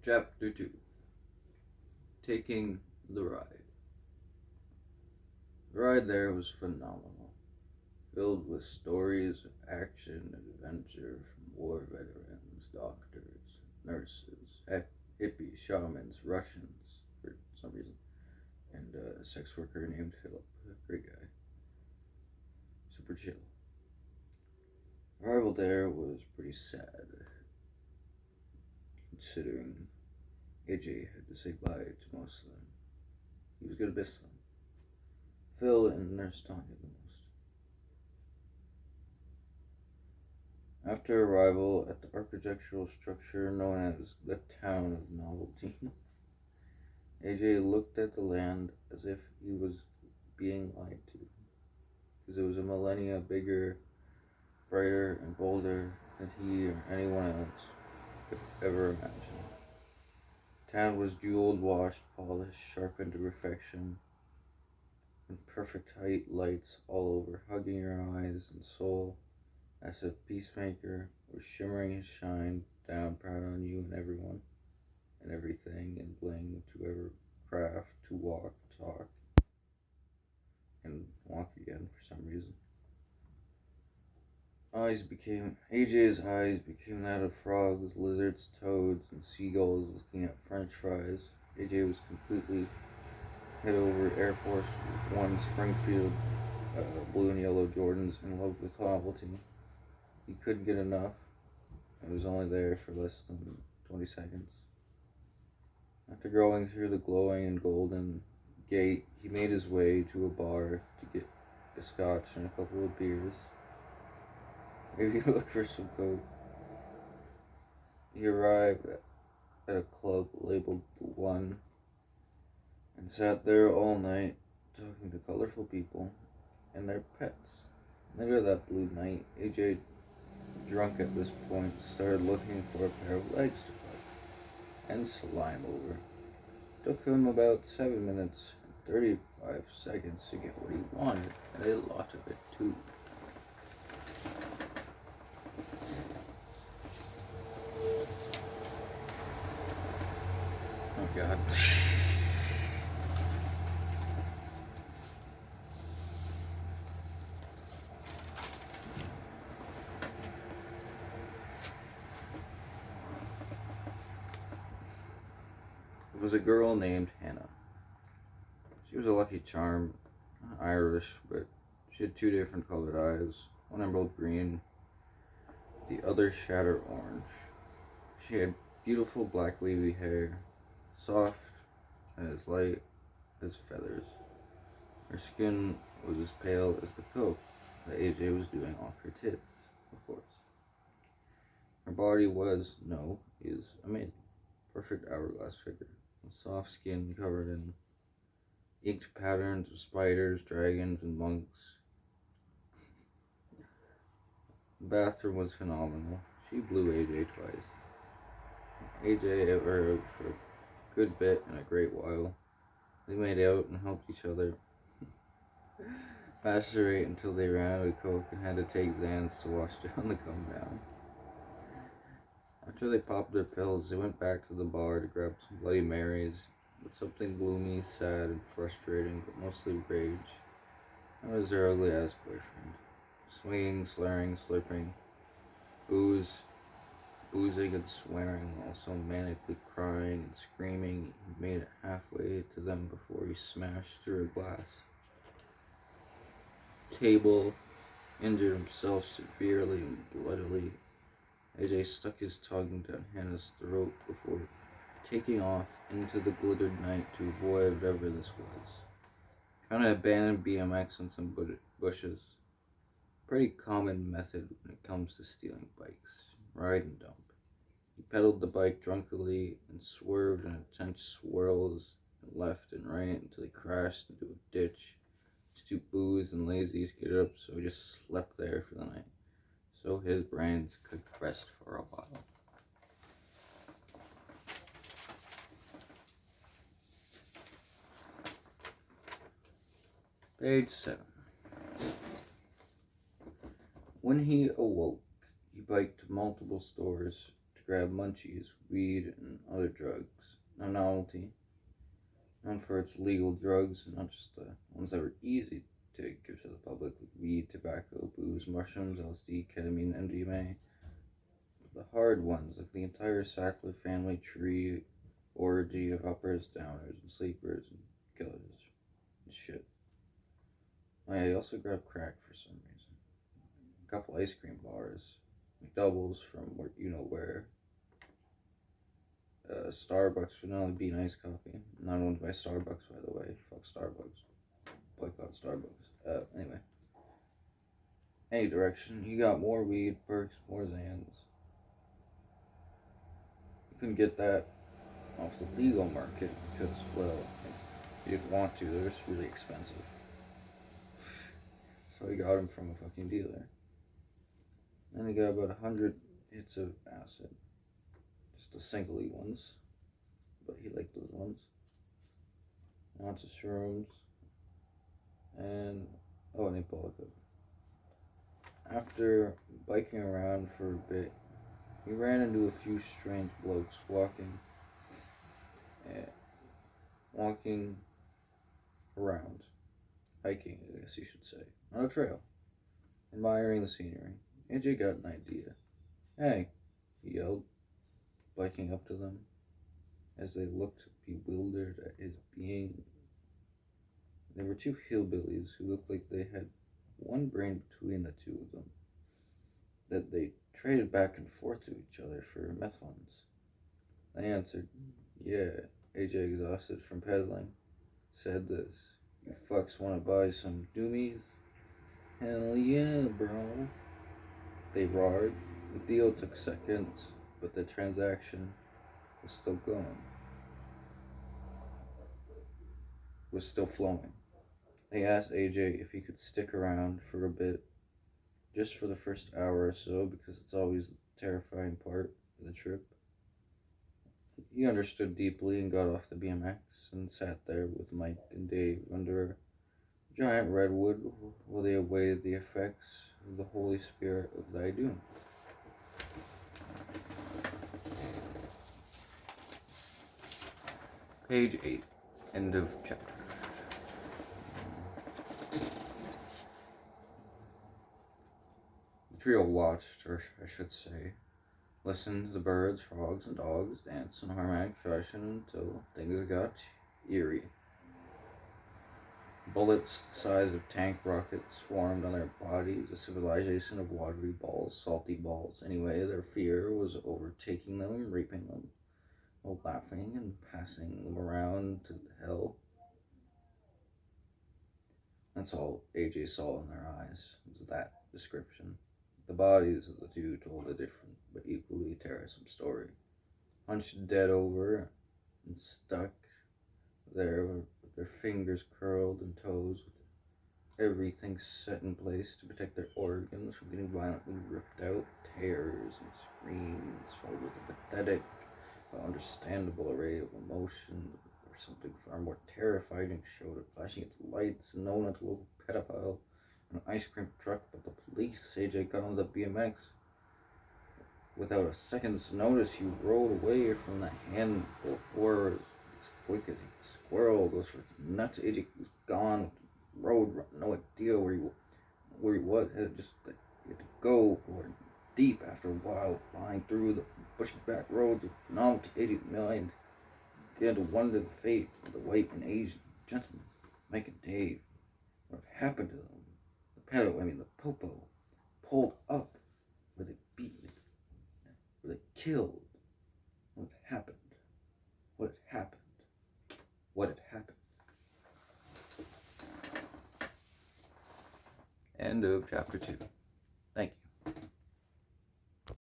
Chapter 2. Taking the Ride. The ride there was phenomenal, filled with stories of action and adventure from war veterans, doctors, nurses, hippies, shamans, Russians, for some reason, and a sex worker named Philip. Great guy. Super chill. Arrival there was pretty sad, considering AJ had to say bye to most of them. He was gonna miss them. Phil and Nurse Tanya the most. After arrival at the architectural structure known as the town of Novelty, AJ looked at the land as if he was being lied to, because it was a millennia bigger, brighter, and bolder than he or anyone else could ever imagine. The town was jeweled, washed, polished, sharpened to perfection, and perfect height lights all over, hugging your eyes and soul, as if Peacemaker was shimmering his shine down proud on you and everyone and everything, and bling to ever craft to walk, talk, and walk again for some reason. AJ's eyes became that of frogs, lizards, toads, and seagulls looking at French fries. AJ was completely head over Air Force One Springfield blue and yellow Jordans, in love with Novelty. He couldn't get enough. It was only there for less than 20 seconds. After going through the glowing and golden gate, he made his way to a bar to get a scotch and a couple of beers. Maybe look for some coke. He arrived at a club labeled The One and sat there all night talking to colorful people and their pets. Later that blue night, AJ, drunk at this point, started looking for a pair of legs to fuck and slime over. It took him about 7 minutes and 35 seconds to get what he wanted, and a lot of it too. Oh god. It was a girl named Hannah. She was a lucky charm, Irish, but she had two different colored eyes, one emerald green, the other shadow orange. She had beautiful black wavy hair, soft and as light as feathers. Her skin was as pale as the coke that AJ was doing off her tits, of course. Her body is amazing. Perfect hourglass figure, with soft skin covered in inked patterns of spiders, dragons, and monks. The bathroom was phenomenal. She blew AJ twice. AJ hit her for a good bit and a great while. They made out and helped each other masturbate until they ran out of coke and had to take Xans to wash down the come down. After they popped their pills, they went back to the bar to grab some Bloody Marys with something gloomy, sad, and frustrating, but mostly rage. That was their ugly-ass boyfriend. Swinging, slurring, slurping, boozing and swearing, also manically crying and screaming. He made it halfway to them before he smashed through a glass table, injured himself severely and bloodily. AJ stuck his tongue down Hannah's throat before taking off into the glittered night to avoid whatever this was. Found an abandoned BMX in some bushes. Pretty common method when it comes to stealing bikes. Ride and dump. He pedaled the bike drunkenly and swerved in intense swirls and left and right until he crashed into a ditch. He's too boozed and lazy to get up, so he just slept there for the night, so his brains could rest for a while. Page 7. When he awoke, he biked to multiple stores to grab munchies, weed, and other drugs. Now, Novelty, known for its legal drugs, and not just the ones that were easy to give to the public, like weed, tobacco, booze, mushrooms, LSD, ketamine, MDMA. The hard ones, like the entire Sackler family tree orgy of uppers, downers, and sleepers, and killers, and shit. Oh yeah, he also grabbed crack for some reason. A couple ice cream bars, McDoubles from where you know where. Starbucks vanilla bean iced coffee. Not owned by Starbucks, by the way. Fuck Starbucks. Boycott Starbucks. Anyway. Any direction. He got more weed, perks, more Zans. You couldn't get that off the legal market because, well, you didn't want to. They're just really expensive. So he got them from a fucking dealer. Then he got about 100 hits of acid. Just the singly ones. But he liked those ones. Lots of shrooms. And Ebola. After biking around for a bit, he ran into a few strange blokes walking around, hiking, I guess you should say, on a trail, admiring the scenery. AJ got an idea. Hey, he yelled, biking up to them, as they looked bewildered at his being. They were two hillbillies who looked like they had one brain between the two of them, that they traded back and forth to each other for meth funds. They answered, yeah. AJ, exhausted from peddling, said this. You fucks wanna buy some doomies? Hell yeah, bro. They roared. The deal took seconds, but the transaction was still going. Was still flowing. They asked AJ if he could stick around for a bit, just for the first hour or so, because it's always the terrifying part of the trip. He understood deeply and got off the BMX and sat there with Mike and Dave under a giant redwood while they awaited the effects of the Holy Spirit of thy doom. Page 8. End of chapter. The trio watched, or I should say, listened to the birds, frogs, and dogs dance in harmonic fashion until things got eerie. Bullets the size of tank rockets formed on their bodies, a civilization of watery balls, salty balls. Anyway, their fear was overtaking them, raping them, while laughing and passing them around to hell. That's all AJ saw in their eyes, was that description. The bodies of the two told a different, but equally tiresome story. Hunched dead over and stuck there with their fingers curled and toes, with everything set in place to protect their organs from getting violently ripped out, tears and screams followed with a pathetic but understandable array of emotion, or something far more terrifying showed it flashing its lights and known as a local pedophile in an ice cream truck, but the police. AJ got on the BMX. Without a second's notice, he rolled away from the handful of horrors as quick as a squirrel goes for its nuts. AJ was gone, road, no idea where he was. He had to go for it deep after a while, flying through the bushy back roads with Novelty 80 million. Began to wonder the fate of the white and Asian gentlemen, Mike and Dave. What had happened to them? The popo, pulled up, were they beaten, were they killed? What had happened? What had happened? What had happened? End of chapter 2.